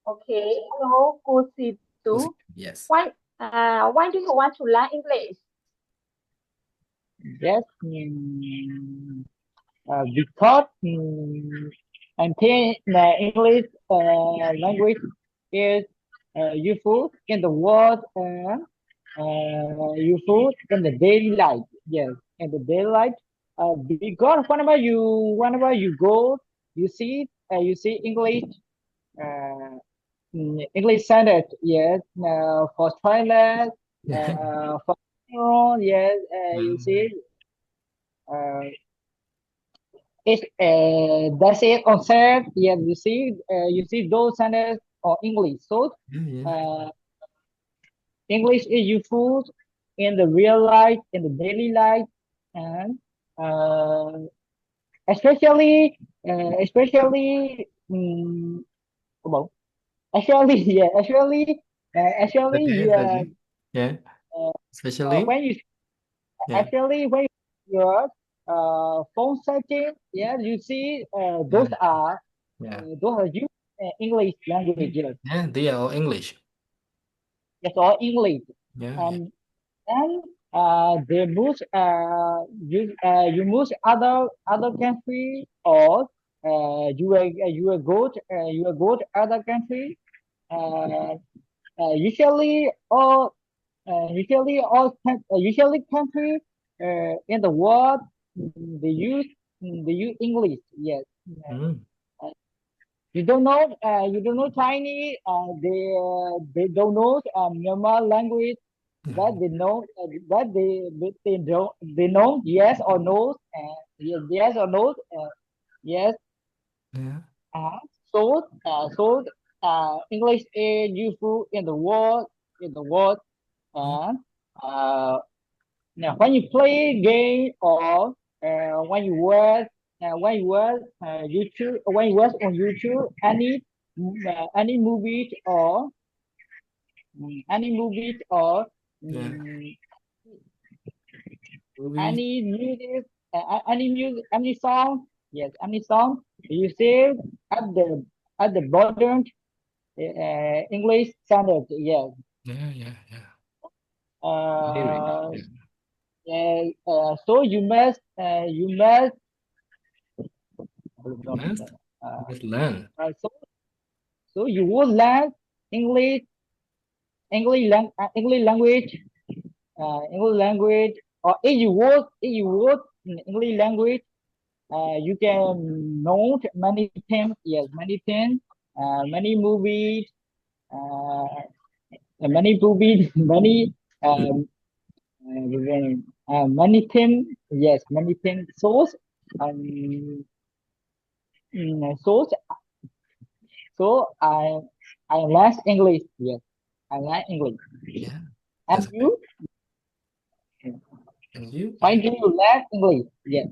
Okay, hello, Positive. Kusitu. Yes. Why do you want to learn English? Yes, because I think the English language is useful in the world and useful in the daily life. Yes, in the daily life. Because whenever you go, you see English English standard. Yes, for toilet, for yes, you Mm. see. Uh, that's it on set. Yeah, you see those standards or English. So Yeah, yeah. uh, English is useful in the real life, in the daily life, and uh, especially well, actually yeah, actually Okay, yeah, okay. Yeah. uh, Especially. when you Yeah. actually when your phone setting, yeah, you see Yeah. Yeah. those are used English language. Yes, Yeah. They are all English. that's all English. Yeah. Yeah. And then they move you move other country, or you will go to other country. Uh, usually country in the world, they use English. Yes. Mm. Uh, you don't know Chinese. They don't know Myanmar language. Yeah. But they know yes or no. Yes or no. Yes. Yeah. Uh, so English is useful in the world. Mm. And uh, now when you play game, or when you watch on YouTube any movies, or Yeah. mm, Movies. any song. Yes, any song you see at the bottom, English standard. Yes. Yeah. Yeah. Yeah. Lyrics. uh, Yeah. so you must Must. uh, Must learn. so you would learn English English language. Or if you work in English language, you can note many things. Yes, many things. Uh, many movies, um, many things. Yes, many things. Um, so I learn English. Yes, I learn English. Yeah. And That's great. you? And you? Why do you learn English? Yes.